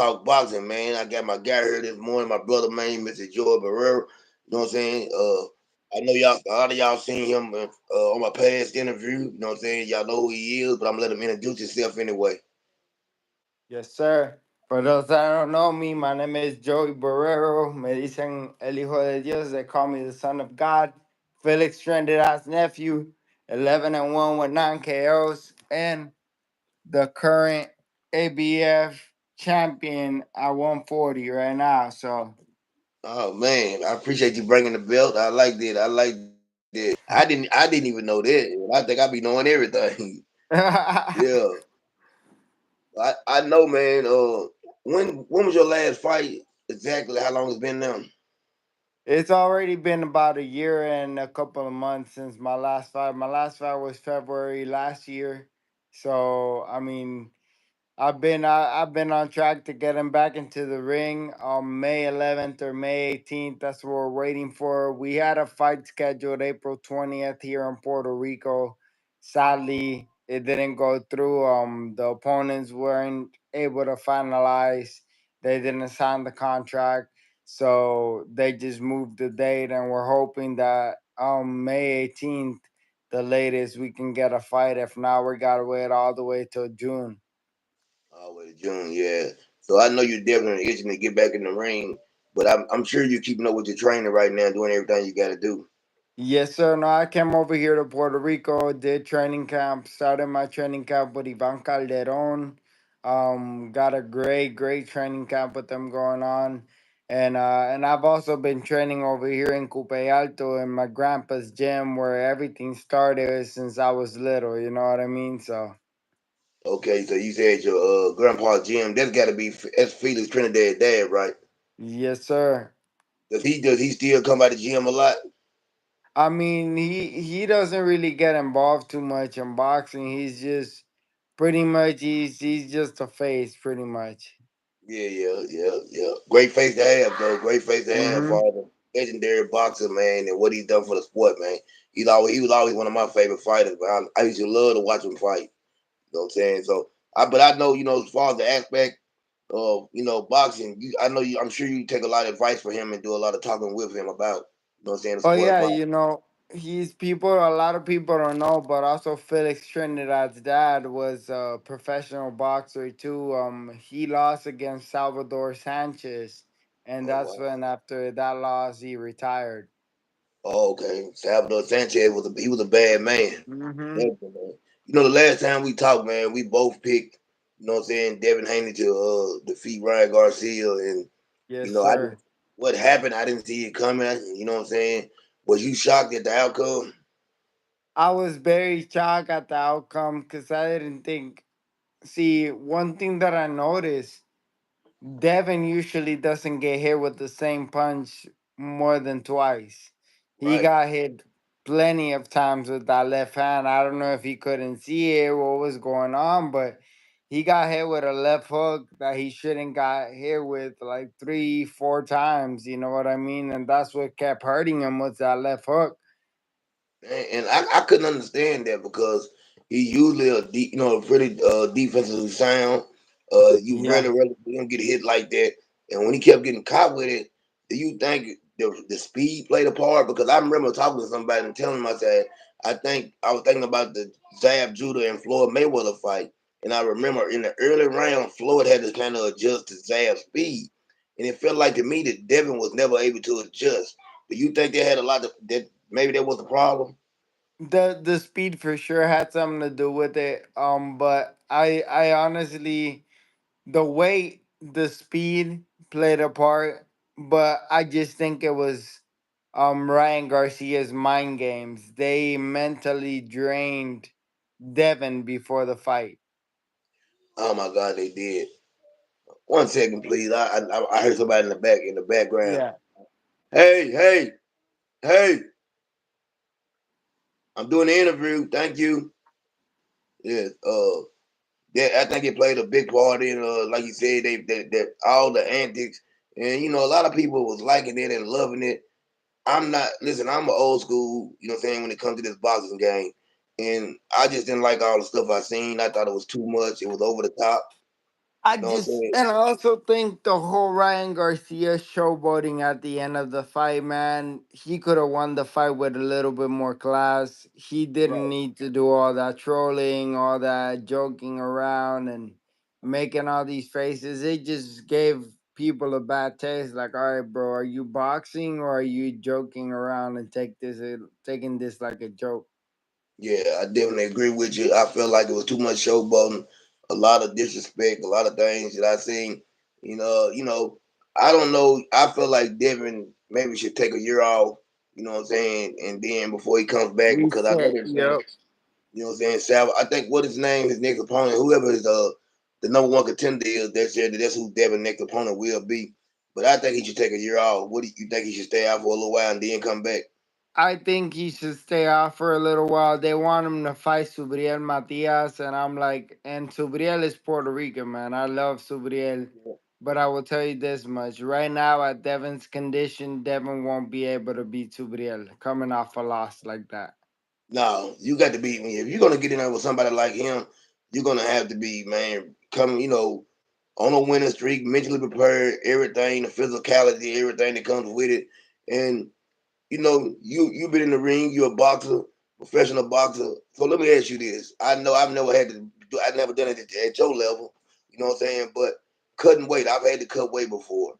talk boxing, man. I got my guy here this morning, my brother, man, Mr. Joy Barrera. You know what I'm saying? I know y'all, a lot of y'all seen him on my past interview. You know what I'm saying? Y'all know who he is, but I'm gonna let him introduce himself anyway. Yes, sir. For those that don't know me, my name is Joey Barrero. Me dicen el Hijo de Dios. They call me the Son of God. Felix Trinidad's nephew. 11-1 with 9 KOs. And the current ABF champion at 140 right now. So, Oh man, I appreciate you bringing the belt. I like that. I like that. I didn't even know that. I think I be knowing everything. Yeah, I know, man. When was your last fight? Exactly how long it's been now? it's already been about a year and a couple of months since my last fight. My last fight was February last year. So, I mean, I've been on track to get him back into the ring on May 11th or May 18th. That's what we're waiting for. We had a fight scheduled April 20th here in Puerto Rico. Sadly, it didn't go through. The opponents weren't able to finalize. They didn't sign the contract, so they just moved the date, and we're hoping that May 18th, the latest, we can get a fight. If not, we gotta wait all the way till June. Always June, yeah. So I know you're definitely itching to get back in the ring, but I'm sure you're keeping up with your training right now, doing everything you got to do. Yes, sir. No, I came over here to Puerto Rico, did training camp, started my training camp with Ivan Calderon. Got a great training camp with them going on. And I've also been training over here in Coupe Alto in my grandpa's gym where everything started since I was little, you know what I mean? So Okay, so you said your grandpa Jim. That's got to be that's Felix Trinidad dad, right? yes, sir. Does he still come by the gym a lot? I mean, he doesn't really get involved too much in boxing. He's just pretty much he's just a face, pretty much. Yeah. Great face to have, though. Great face to have, Mm-hmm. father. Legendary boxer, man, and what he's done for the sport, man. He was always one of my favorite fighters. Man. I used to love to watch him fight. You know what I'm saying? So, but I know, as far as the aspect of, boxing, I'm sure you take a lot of advice for him and do a lot of talking with him about, what I'm saying, the Oh sport of yeah, boxing. he's people. A lot of people don't know, but also Felix Trinidad's dad was a professional boxer too. He lost against Salvador Sanchez, and Oh, that's wow. when after that loss he retired. Oh, okay. Salvador Sanchez was a bad man. Mm-hmm. Definitely, man. The last time we talked, man, we both picked, what I'm saying, Devin Haney to defeat Ryan Garcia, and Yes, I didn't. sir. What happened? I didn't see it coming. You know what I'm saying? Was you shocked at the outcome? I was very shocked at the outcome because I didn't think. See, one thing that I noticed, Devin usually doesn't get hit with the same punch more than twice. He Right. got hit plenty of times with that left hand. I don't know if he couldn't see it, what was going on, but he got hit with a left hook that he shouldn't got hit with like 3, 4 times. You know what I mean? And that's what kept hurting him was that left hook. And I couldn't understand that because he usually pretty defensively sound. You Yeah. really don't get hit like that. And when he kept getting caught with it, do you think the speed played a part? Because I remember talking to somebody and telling him, I said, I think I was thinking about the Zab Judah and Floyd Mayweather fight. And I remember in the early round, Floyd had to kind of adjust to Zab's speed. And it felt like to me that Devin was never able to adjust. Do you think they had a lot of that? Maybe that was the problem. The speed for sure had something to do with it. But I honestly, the weight, the speed played a part, but I just think it was Ryan Garcia's mind games. They mentally drained Devin before the fight. Oh my God, they did. 1 second, please. I heard somebody in the background. Yeah. Hey, hey! I'm doing the interview. Thank you. Yeah. I think it played a big part in like you said, they all the antics, and a lot of people was liking it and loving it. I'm not. Listen, I'm an old school. You know what I'm saying when it comes to this boxing game, and I just didn't like all the stuff I seen. I thought it was too much. It was over the top. I You know what I'm just saying? and I also think the whole Ryan Garcia showboating at the end of the fight, man, he could have won the fight with a little bit more class. He didn't Right. need to do all that trolling, all that joking around and making all these faces. It just gave people a bad taste. Like, all right, bro, are you boxing or are you joking around and taking this like a joke? Yeah, I definitely agree with you. I feel like it was too much showboating, a lot of disrespect, a lot of things that I seen. I don't know. I feel like Devin maybe should take a year off. You know what I'm saying, and then before he comes back, because I know Reset. they're saying, Yep. you know what I'm saying, Sal. I think what his name, his next opponent, whoever is the number one contender is, they said that that's who Devin's next opponent will be. But I think he should take a year off. What do you think he should stay out for a little while and then come back? I think he should stay off for a little while. They want him to fight Subriel Matias, and I'm like, and Subriel is Puerto Rican, man. I love Subriel, but I will tell you this much: right now, at Devin's condition, Devin won't be able to beat Subriel coming off a loss like that. No, you got to be. If you're gonna get in there with somebody like him, you're gonna have to be, man, come, on a winning streak, mentally prepared, everything, the physicality, everything that comes with it. And you've been in the ring, you're a boxer, professional boxer. So let me ask you this. I know I've never had to do, I've never done it at your level, you know what I'm saying? But cutting weight, I've had to cut weight before. How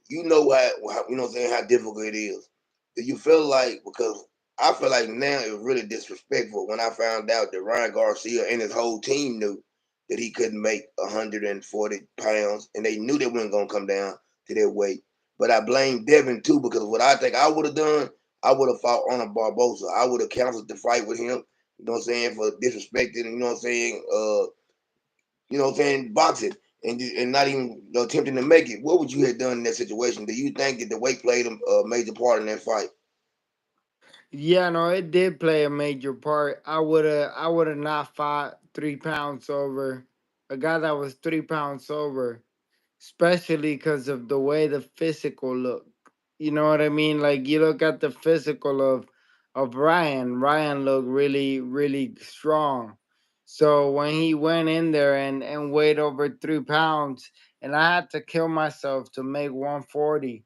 you know what I'm saying, how difficult it is. Do you feel like, because I feel like now it was really disrespectful when I found out that Ryan Garcia and his whole team knew that he couldn't make 140 pounds, and they knew they weren't gonna come down to their weight. But I blame Devin too, because what I think I would have done, I would have fought on a Barbosa. I would have canceled the fight with him. You know what I'm saying, for disrespecting. You know what I'm saying. Boxing and not even attempting to make it. What would you have done in that situation? Do you think that the weight played a major part in that fight? Yeah, no, it did play a major part. I would have not fought 3 pounds over a guy that was 3 pounds over, especially because of the way the physical look. You know what I mean? Like you look at the physical of Ryan. Ryan looked really, really strong. So when he went in there and weighed over 3 pounds, and I had to kill myself to make 140.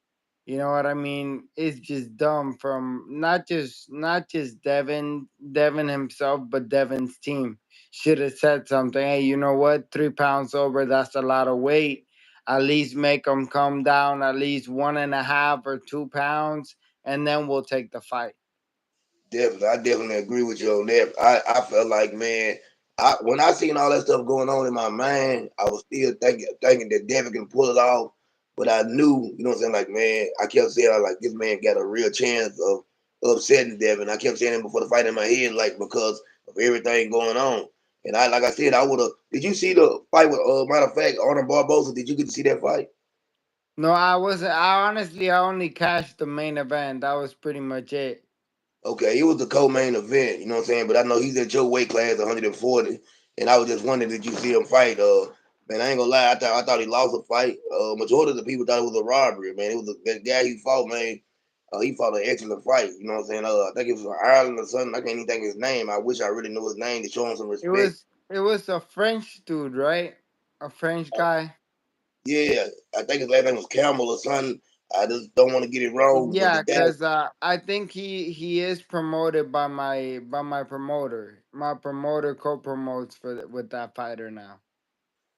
You know what I mean? It's just dumb from not just Devin himself, but Devin's team should have said something. Hey, you know what? 3 pounds over, that's a lot of weight. At least make them come down at least 1.5 or 2 pounds, and then we'll take the fight. Definitely, I definitely agree with you on that. I felt like, man, when I seen all that stuff going on in my mind, I was still thinking that Devin can pull it off. But I knew, you know what I'm saying, like, man, I kept saying, I like, this man got a real chance of upsetting Devin. I kept saying it before the fight in my head, like, because of everything going on. And like I said, I would have. Did you see the fight with? Matter of fact, Arnold Barbosa. Did you get to see that fight? No, I wasn't. I honestly, I only cashed the main event. That was pretty much it. Okay, it was the co-main event, you know what I'm saying? But I know he's at your weight class, 140, and I was just wondering, did you see him fight? Man, I ain't gonna lie, I thought he lost the fight. Majority of the people thought it was a robbery, man. It was that guy he fought, man. He fought an excellent fight, you know what I'm saying? I think it was from Ireland or something. I can't even think of his name. I wish I really knew his name to show him some It respect. was it was a French dude, right? A French guy. Yeah, I think his last name was Campbell or something. I just don't want to get it wrong, but the Yeah, guy. cause I think he is promoted by my promoter. My promoter co-promotes with that fighter now.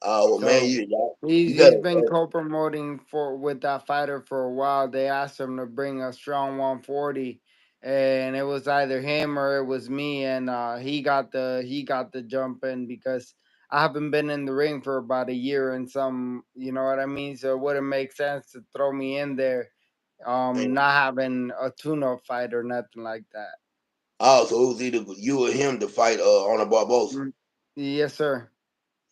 Oh well, man, So you he's gotta. been co-promoting for with that fighter for a while. They asked him to bring a strong 140, and it was either him or it was me, and he got the jump in because I haven't been in the ring for about a year and some. You know what I mean? So it wouldn't make sense to throw me in there, not having a tune-up fight or nothing like that. Oh, so it was either you or him to fight on a Barbosa. Mm. Yes, sir.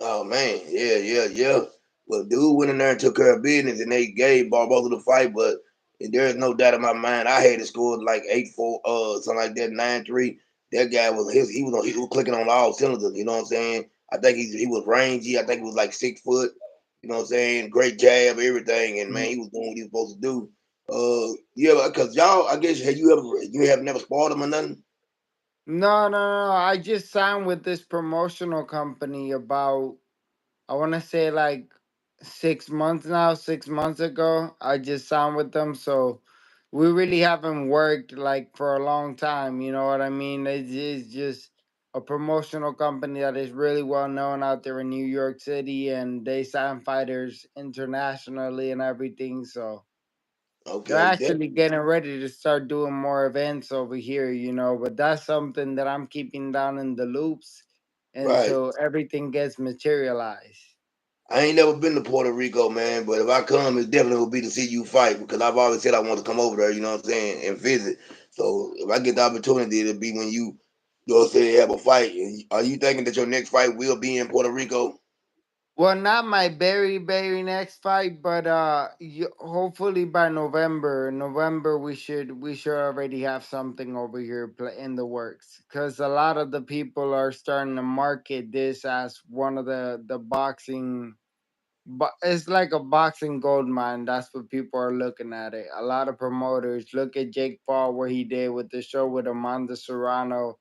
Oh man, yeah, yeah, yeah. Well, dude went in there and took care of business, and they gave Barbosa the fight. But there is no doubt in my mind, I had it scored like 8-4, something like that, 9-3. That guy was his. He was clicking on all cylinders. You know what I'm saying? I think he was rangy. I think he was like 6 foot. You know what I'm saying? Great jab, everything, and man, he was doing what he was supposed to do. Yeah, because y'all, I guess, you have never sparred him or nothing? No, no, no. I just signed with this promotional company about I want to say like 6 months now. 6 months ago, I just signed with them, so we really haven't worked like for a long time. You know what I mean? It's just a promotional company that is really well known out there in New York City, and they sign fighters internationally and everything. So they're Okay, actually getting ready to start doing more events over here, but that's something that I'm keeping down in the loops right. until everything gets materialized. I ain't never been to Puerto Rico, man, but if I come, it definitely will be to see you fight because I've always said I want to come over there, you know what I'm saying, and visit. So if I get the opportunity, it'll be when you know what I'm saying, have a fight. And are you thinking that your next fight will be in Puerto Rico? Well, not my very next fight, but hopefully by November we should already have something over here in the works. Because a lot of the people are starting to market this as one of the boxing. But it's like a boxing gold mine. That's what people are looking at it. A lot of promoters look at Jake Paul, what he did with the show with Amanda Serrano.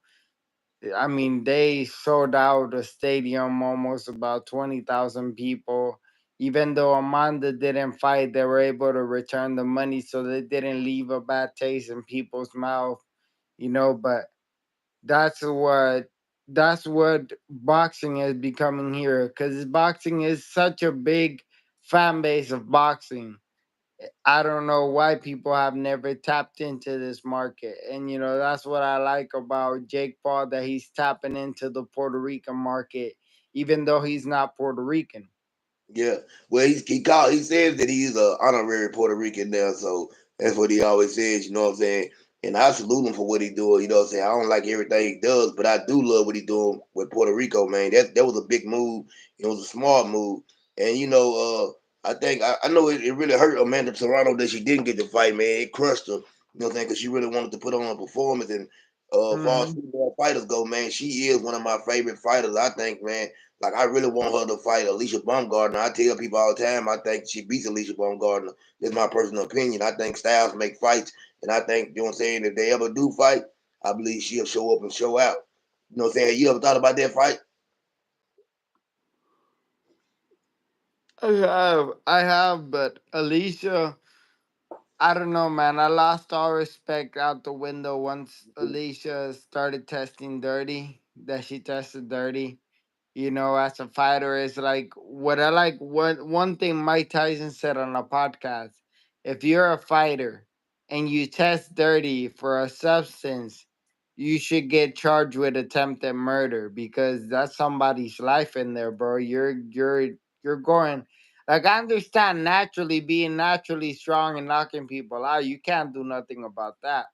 I mean, they sold out a stadium, almost about 20,000 people. Even though Amanda didn't fight, they were able to return the money, so they didn't leave a bad taste in people's mouth. But that's what that's what boxing is becoming here, because boxing is such a big fan base of boxing. I don't know why people have never tapped into this market. And that's what I like about Jake Paul, that he's tapping into the Puerto Rican market, even though he's not Puerto Rican. Yeah. Well, he says that he's a honorary Puerto Rican now, so that's what he always says. You know what I'm saying? And I salute him for what he doing. You know what I'm saying? I don't like everything he does, but I do love what he doing with Puerto Rico, man. That was a big move. It was a smart move, and I think I know it really hurt Amanda Serrano that she didn't get the fight, man. It crushed her. You know what I'm saying? Because she really wanted to put on a performance, and as far as Hmm. female fighters go, man, she is one of my favorite fighters. I think, man. Like I really want her to fight Alicia Baumgardner. I tell people all the time I think she beats Alicia Baumgardner. That's my personal opinion. I think styles make fights, and I think you know what I'm saying. If they ever do fight, I believe she'll show up and show out. You know what I'm saying? You ever thought about that fight? I have, but Alicia, I don't know, man. I lost all respect out the window once Alicia started testing dirty. That she tested dirty. As a fighter, is like what I like. What one thing Mike Tyson said on a podcast: if you're a fighter and you test dirty for a substance, you should get charged with attempted murder, because that's somebody's life in there, bro. You're going. Like, I understand naturally being naturally strong and knocking people out. You can't do nothing about that.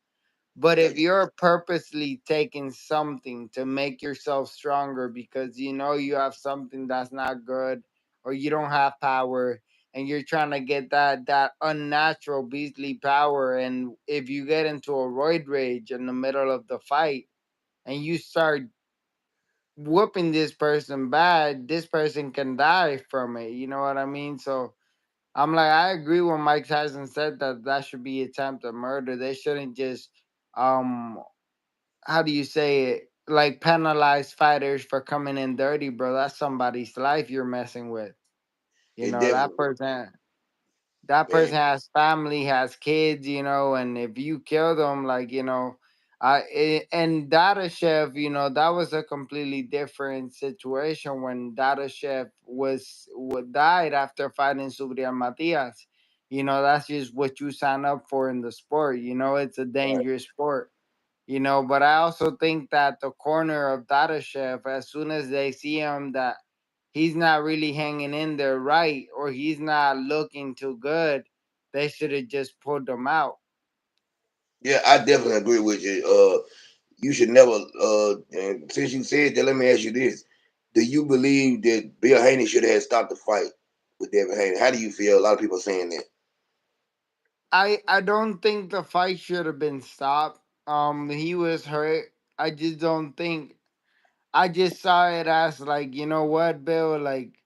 But Yeah, if you're purposely taking something to make yourself stronger because you have something that's not good, or you don't have power, and you're trying to get that unnatural beastly power, and if you get into a roid rage in the middle of the fight and you start whooping this person bad, this person can die from it. You know what I mean? So I'm like, I agree when Mike Tyson said that should be attempted murder. They shouldn't just um how do you say it, like, penalize fighters for coming in dirty, bro. That's somebody's life you're messing with. it That definitely, person man. has family, has kids, and if you kill them, like, and Data Chef, that was a completely different situation when Data Chef died after fighting Subriel Matias. That's just what you sign up for in the sport. It's a Right. dangerous sport. But I also think that the corner of Data Chef, as soon as they see him that he's not really hanging in there right, or he's not looking too good, they should have just pulled him out. Yeah, I definitely agree with you. You should never. And since you said that, let me ask you this: do you believe that Bill Haney should have stopped the fight with Devin Haney? How do you feel? A lot of people saying that. I don't think the fight should have been stopped. He was hurt. I just don't think I just saw it as, like, you know what, Bill? Like,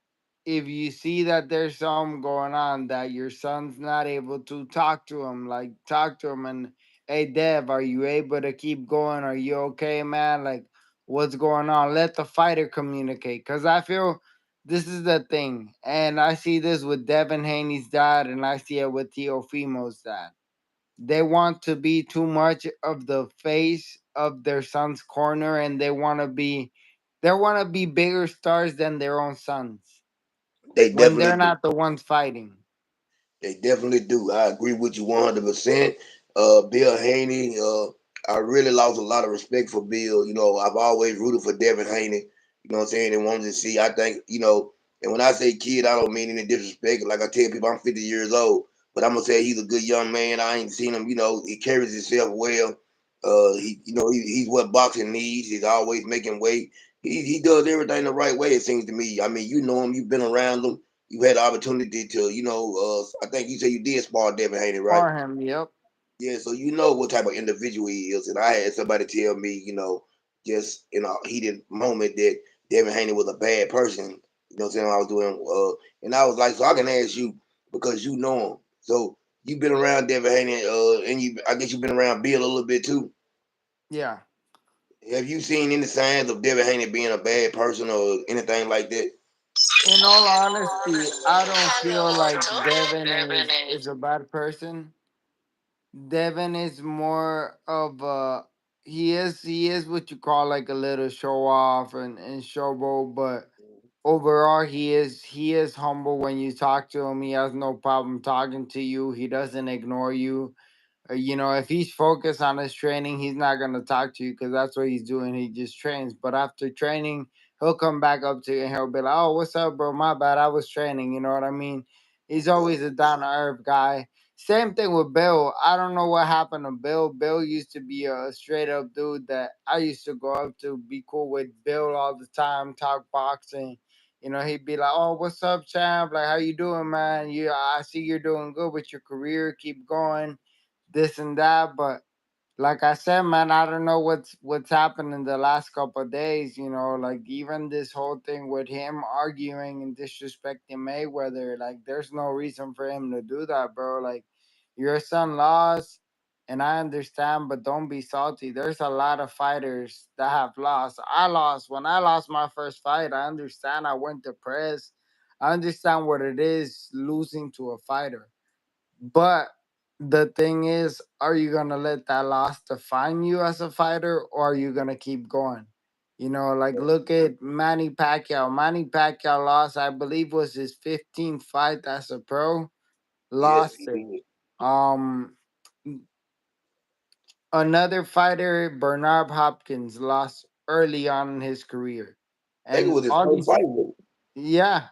if you see that there's something going on, that your son's not able to talk to him, like, talk to him and, hey, Dev, are you able to keep going? Are you okay, man? Like, what's going on? Let the fighter communicate. Because I feel this is the thing, and I see this with Devin Haney's dad, and I see it with Teofimo's dad. They want to be too much of the face of their son's corner, and they want to be bigger stars than their own sons They when definitely they're do. not the ones fighting. They definitely do. I agree with you 100%. Bill Haney, I really lost a lot of respect for Bill. You know, I've always rooted for Devin Haney. You know what I'm saying? And wanted to see. I think and when I say kid, I don't mean any disrespect. Like I tell people, I'm 50 years old, but I'm gonna say he's a good young man. I ain't seen him. You know, he carries himself well. He's what boxing needs. He's always making weight. He does everything the right way. It seems to me. I mean, you know him. You've been around him. You had the opportunity to, I think you said you did spar Devin Haney, right? For him, yep. Yeah, so you know what type of individual he is. And I had somebody tell me, just in a heated moment that Devin Haney was a bad person. You know what I'm saying? I was doing, and I was like, so I can ask you because you know him. So you've been around Devin Haney, and I guess you've been around Bill a little bit too. Yeah. Have you seen any signs of Devin Haney being a bad person or anything like that? In all honesty, I don't feel like Devin is a bad person. Devin is more of a he is what you call like a little show off and showboat, but overall he is humble when you talk to him. He has no problem talking to you. He doesn't ignore you. If he's focused on his training, he's not gonna talk to you because that's what he's doing. He just trains. But after training, he'll come back up to you and he'll be like, "Oh, what's up, bro? My bad. I was training." You know what I mean? He's always a down to earth guy. Same thing with Bill. I don't know what happened to Bill. Bill used to be a straight up dude that I used to go up to, be cool with Bill all the time, talk boxing. He'd be like, "Oh, what's up, champ? Like, how you doing, man? I see you're doing good with your career. Keep going, this and that." But like I said, man, I don't know what's happened in the last couple of days. Like even this whole thing with him arguing and disrespecting Mayweather. Like, there's no reason for him to do that, bro. Like, your son lost, and I understand, but don't be salty. There's a lot of fighters that have lost. I lost when I lost my first fight. I understand. I went to press. I understand what it is losing to a fighter. But the thing is, are you gonna let that loss define you as a fighter, or are you gonna keep going? Like look at Manny Pacquiao. Manny Pacquiao lost, I believe, was his 15th fight as a pro. Yes, Lost he it. did. Um, Another fighter, Bernard Hopkins, lost early on in his career, I think it and was his all first these, fight. With yeah.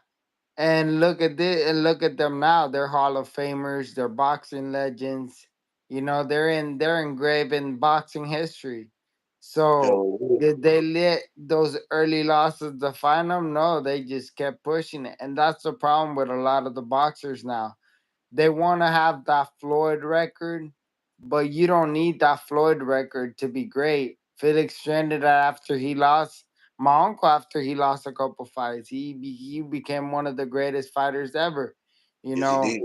And look at this, and look at them now. They're Hall of Famers. They're boxing legends. They're engraved in boxing history. So him. did they let those early losses define them? No, they just kept pushing it, and that's the problem with a lot of the boxers now. They want to have that Floyd record, but you don't need that Floyd record to be great. Felix trended that after he lost. My uncle, after he lost a couple fights, he became one of the greatest fighters ever. You Yes, he know, did.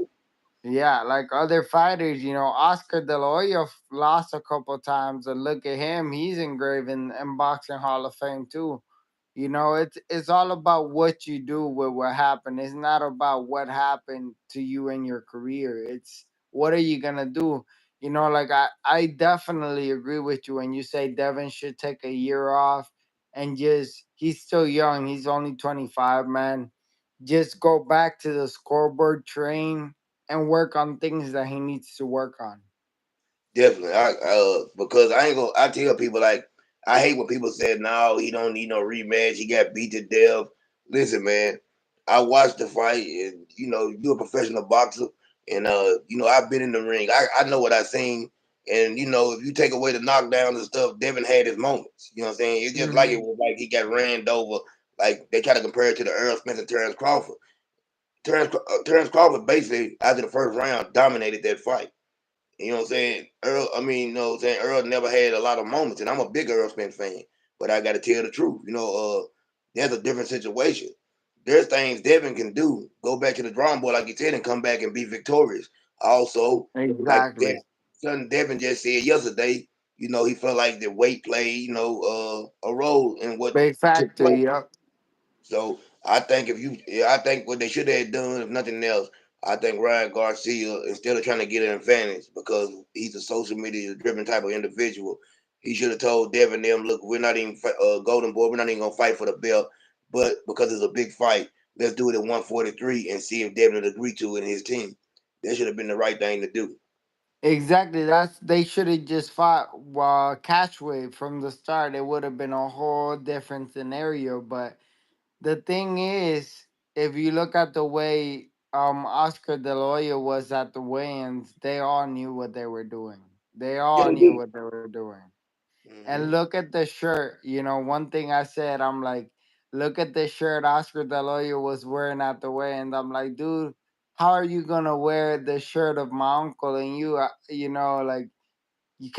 yeah, like other fighters, Oscar De La Hoya lost a couple times, and look at him, he's engraved in boxing Hall of Fame too. It's all about what you do with what happened. It's not about what happened to you in your career. It's what are you gonna do. Like I definitely agree with you when you say Devin should take a year off and just he's still young. He's only 25, man. Just go back to the scoreboard, train, and work on things that he needs to work on. Definitely. Because I ain't gonna. I tell people like I hate when people say no, he don't need no rematch. He got beat to death. Listen, man, I watched the fight, and you're a professional boxer, and I've been in the ring. I know what I seen, and if you take away the knockdowns and stuff, Devin had his moments. You know what I'm saying? It's just like it Hmm. was like he got ran over. Like they try to compare it to the Earl Smith and Terrence Crawford. Terrence Crawford basically after the first round dominated that fight. You know what I'm saying? Earl never had a lot of moments, and I'm a big Earl Spence fan. But I got to tell the truth. There's a different situation. There's things Devin can do. Go back to the drawing board, like you said, and come back and be victorious. Also, like Exactly. son Devin just said yesterday, he felt like the weight played, a role in what Big took factor. place. Yep. So I think if you, yeah, I think what they should have done, if nothing else, I think Ryan Garcia, instead of trying to get an advantage because he's a social media driven type of individual, he should have told Devin them, look, we're not even Golden Boy, we're not even gonna fight for the belt, but because it's a big fight, let's do it at 143 and see if Devin would agree to it and his team. That should have been the right thing to do. Exactly. That's they should have just fought catchweight from the start. It would have been a whole different scenario. But the thing is, if you look at the way Oscar De La Hoya was at the weigh-ins, they all knew what they were doing. They Yeah, all they knew do. what they were doing. And Hmm. look at the shirt. One thing I said, I'm like, look at the shirt Oscar De La Hoya was wearing at the weigh-ins. I'm like, dude, how are you gonna wear the shirt of my uncle and like you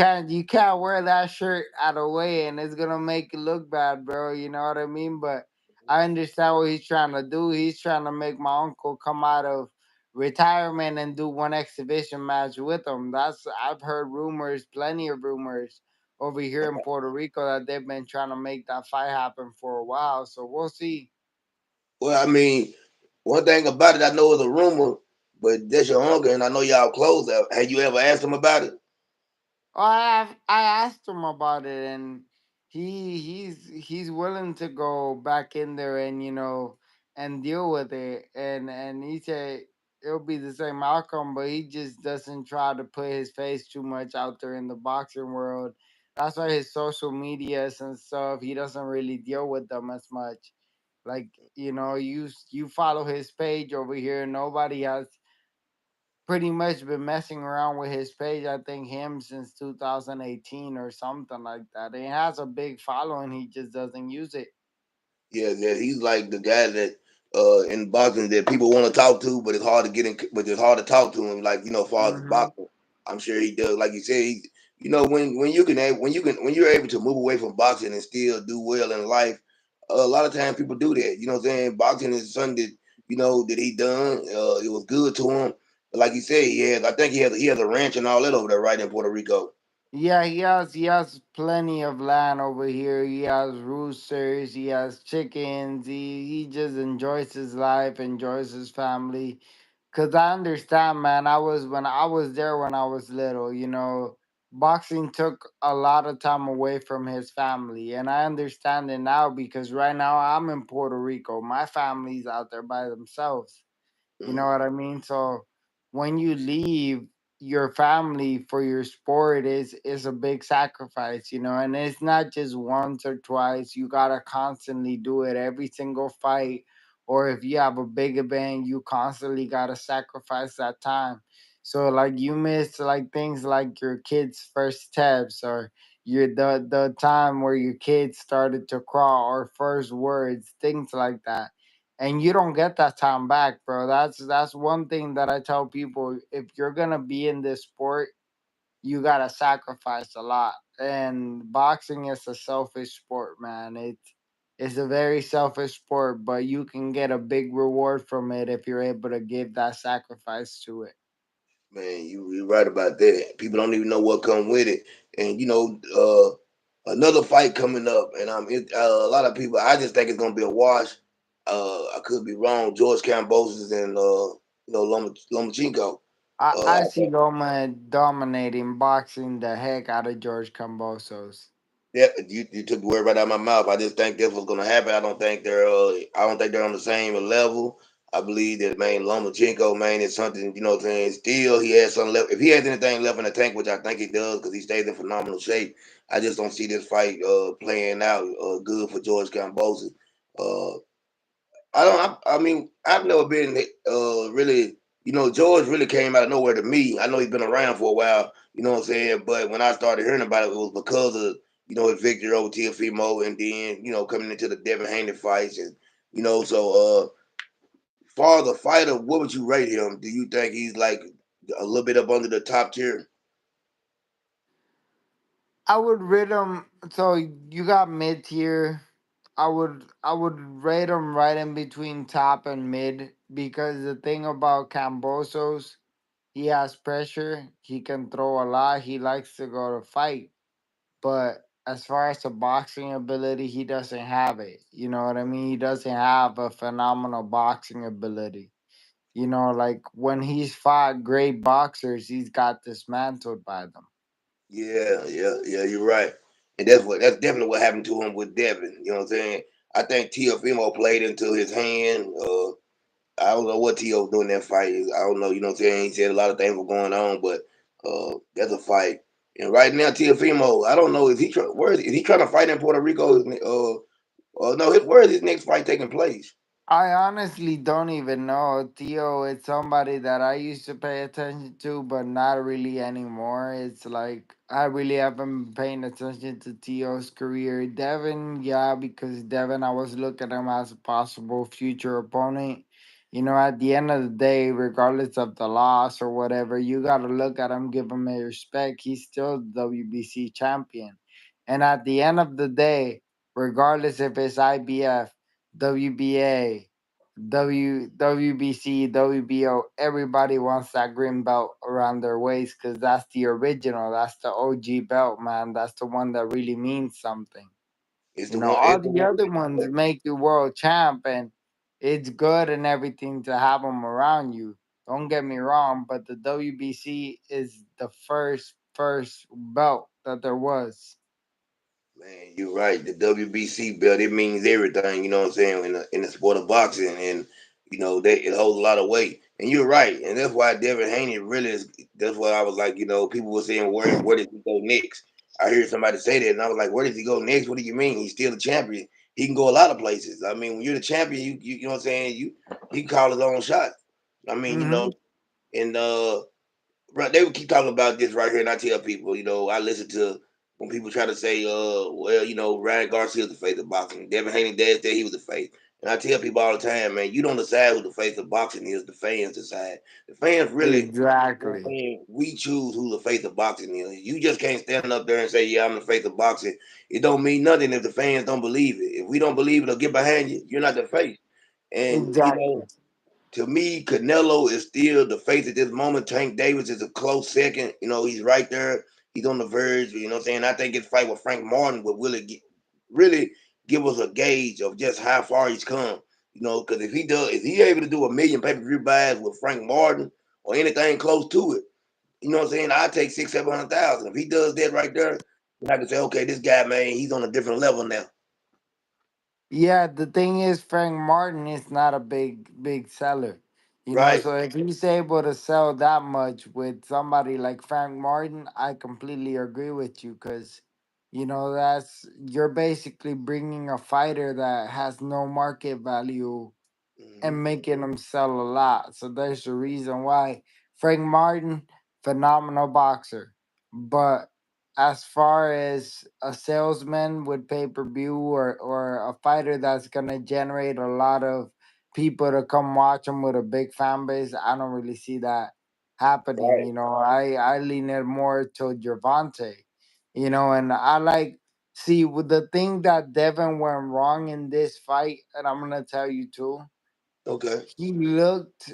can't wear that shirt out of way and it's gonna make it look bad, bro. You know what I mean? But I understand what he's trying to do. He's trying to make my uncle come out of retirement and do one exhibition match with him. I've heard rumors, plenty of rumors over here in Puerto Rico that they've been trying to make that fight happen for a while. So we'll see. Well, I mean, one thing about it, I know it's a rumor, but that's your uncle, and I know y'all close. Have you ever asked him about it? Oh, I asked him about it, and he's willing to go back in there and and deal with it, and he said it'll be the same outcome, but he just doesn't try to put his face too much out there in the boxing world. That's why his social medias and stuff, he doesn't really deal with them as much. Like you follow his page over here, nobody has pretty much been messing around with his page. I think him since 2018 or something like that. He has a big following. He just doesn't use it. Yeah, yeah, he's like the guy that in boxing that people want to talk to, but it's hard to get in, but it's hard to talk to him. Like as far as Hmm. boxing, I'm sure he does. Like you said, when you can when you're able to move away from boxing and still do well in life, a lot of times people do that. You know what I'm saying? Boxing is something that that he done. It was good to him. But like you said, I think he has a ranch and all that over there, right in Puerto Rico. Yeah, he has plenty of land over here. He has roosters, he has chickens. He just enjoys his life, enjoys his family. Cause I understand, man. I was there when I was little. Boxing took a lot of time away from his family, and I understand it now because right now I'm in Puerto Rico. My family's out there by themselves. You know Mm. what I mean? So when you leave your family for your sport is a big sacrifice, and it's not just once or twice. You gotta constantly do it every single fight. Or if you have a big event, you constantly gotta sacrifice that time. So like you miss like things like your kids' first steps or the time where your kids started to crawl or first words, things like that, and you don't get that time back, bro. That's one thing that I tell people. If you're gonna be in this sport, you gotta sacrifice a lot. And boxing is a selfish sport, man. It's a very selfish sport, but you can get a big reward from it if you're able to give that sacrifice to it. Man, you're right about that. People don't even know what come with it, and another fight coming up, and a lot of people. I just think it's gonna be a wash. I could be wrong. George Kambosos and Lomachenko. I I see Loma dominating boxing the heck out of George Cambosos. Yeah, you took the word right out of my mouth. I just think that's what's gonna happen. I don't think they're on the same level. I believe that man Lomachenko man is something, what I'm saying. Still he has something left. If he has anything left in the tank, which I think he does, because he stays in phenomenal shape. I just don't see this fight playing out good for George Kambosos. Uh I don't. I mean, I've never been really. George really came out of nowhere to me. I know he's been around for a while. You know what I'm saying? But when I started hearing about it, it was because of his victory over Teofimo, and then coming into the Devin Haney fights, and so far the fighter, what would you rate him? Do you think he's like a little bit up under the top tier? I would rate him. So you got mid tier. I would rate him right in between top and mid because the thing about Cambosos, he has pressure. He can throw a lot. He likes to go to fight, but as far as the boxing ability, he doesn't have it. You know what I mean? He doesn't have a phenomenal boxing ability. You know, like when he's fought great boxers, he's got dismantled by them. Yeah. You're right, and that's definitely what happened to him with Devin. You know what I'm saying? I think Teofimo played into his hand. I don't know what T.O. was doing in that fight. I don't know. You know what I'm saying? He said a lot of things were going on, but that's a fight. And right now, Teofimo, I don't know. Is he trying to fight in Puerto Rico? No. Where is his next fight taking place? I honestly don't even know. Theo is somebody that I used to pay attention to, but not really anymore. It's like I really haven't been paying attention to Theo's career. Devin, yeah, because Devin, I was looking at him as a possible future opponent. You know, at the end of the day, regardless of the loss or whatever, you got to look at him, give him a respect. He's still the WBC champion. And at the end of the day, regardless if it's IBF, WBA, WBC, WBO, everybody wants that green belt around their waist because that's the original. That's the OG belt, man. That's the one that really means something. It's You the know, one. all It's the the one. other ones make you world champ, and it's good and everything to have them around you. Don't get me wrong, but the WBC is the first belt that there was. Man, you're right. The WBC belt, it means everything. You know what I'm saying? In the sport of boxing, and it holds a lot of weight. And you're right, and that's why Devin Haney really is. That's why I was like, people were saying where does he go next? I heard somebody say that, and I was like, where does he go next? What do you mean? He's still the champion. He can go a lot of places. I mean, when you're the champion, you know what I'm saying. He can call his own shot. I mean, Hmm. and right, they would keep talking about this right here, and I tell people, I listen to when people try to say, well, Ryan Garcia is the face of boxing. Devin Haney dad said he was the face. And I tell people all the time, man, you don't decide who the face of boxing is, the fans decide. The fans really, Exactly. we choose who the face of boxing is. You just can't stand up there and say, yeah, I'm the face of boxing. It don't mean nothing if the fans don't believe it. If we don't believe it or get behind you, you're not the face. And, Exactly. to me, Canelo is still the face at this moment. Tank Davis is a close second. He's right there. He's on the verge. You know what I'm saying? I think his fight with Frank Martin would really give us a gauge of just how far he's come. Because if he able to do a million pay-per-view buys with Frank Martin or anything close to it, you know what I'm saying? I take 600,000, 700,000. If he does that right there, I can say, okay, this guy, man, he's on a different level now. Yeah, the thing is, Frank Martin is not a big seller. You know, Right. so if he's able to sell that much with somebody like Frank Martin, I completely agree with you because, you know, that's you're basically bringing a fighter that has no market value Hmm. and making them sell a lot. So there's the reason why Frank Martin, phenomenal boxer. But as far as a salesman with pay per view or a fighter that's gonna generate a lot of people to come watch him with a big fan base, I don't really see that happening. Right. You know, I lean it more to Gervonta. You know, and I like see with the thing that Devin went wrong in this fight, and I'm gonna tell you too, Okay. he looked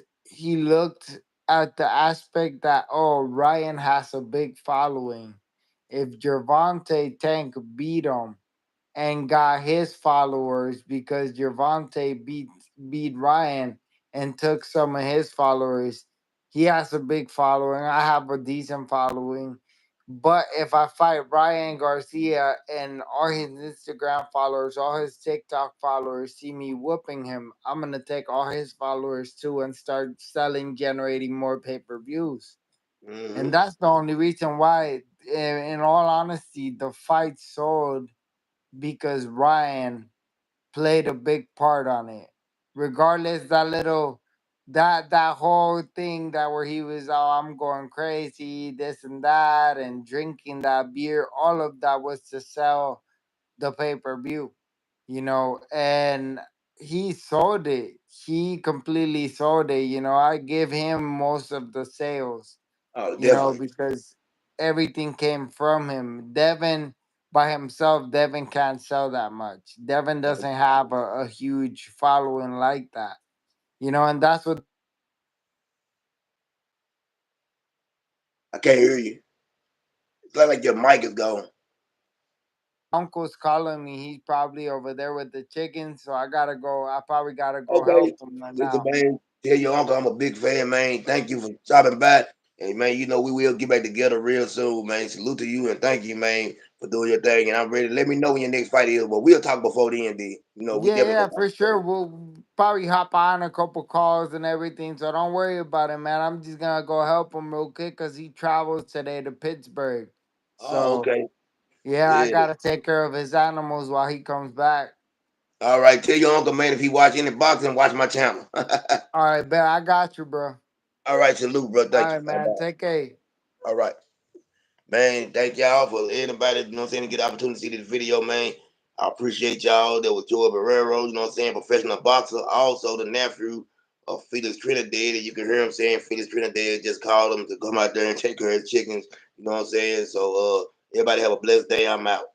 at the aspect that, oh, Ryan has a big following. If Gervonta Tank beat him and got his followers because Gervonta beat Ryan and took some of his followers. He has a big following. I have a decent following. But if I fight Ryan Garcia and all his Instagram followers, all his TikTok followers see me whooping him, I'm gonna take all his followers too and start selling, generating more pay-per-views. And Hmm. that's the only reason why, in all honesty, the fight sold because Ryan played a big part on it. Regardless, that whole thing that where he was, oh, I'm going crazy, this and that, and drinking that beer, all of that was to sell the pay per view, you know, and he sold it. He completely sold it. You know, I give him most of the sales, Oh, you know, definitely. because everything came from him. Devin by himself, Devin can't sell that much. Devin doesn't have a huge following like that, you know, and that's what I can't hear you. It's like your mic is gone. uncle's calling me. He's probably over there with the chickens, so I gotta go. I probably gotta go help Okay. him right Listen, now. man, tell your uncle I'm a big fan, man. Thank you for stopping by. And man, you know we will get back together real soon, man. Salute to you and thank you, man, for doing your thing. And I'm ready. Let me know when your next fight is. But we'll talk before then, D. You know, we Yeah, definitely yeah, gonna talk for before sure. We'll probably hop on a couple calls and everything, so don't worry about it, man. I'm just gonna go help him real quick because he travels today to Pittsburgh. Oh, So okay. yeah, I Yeah. gotta take care of his animals while he comes back. All right. Tell your uncle, man, if he watch any boxing, watch my channel. All right, bet I got you, bro. All right, salute, bro. All Thank you. right, Bye man. bye. Take care. All right. Man, thank y'all for anybody, you know what I'm saying, to get the opportunity to see this video, man. I appreciate y'all. That was Joey Barrero, you know what I'm saying, professional boxer. Also the nephew of Felix Trinidad. And you can hear him saying Felix Trinidad just called him to come out there and take care of his chickens. You know what I'm saying? So everybody have a blessed day. I'm out.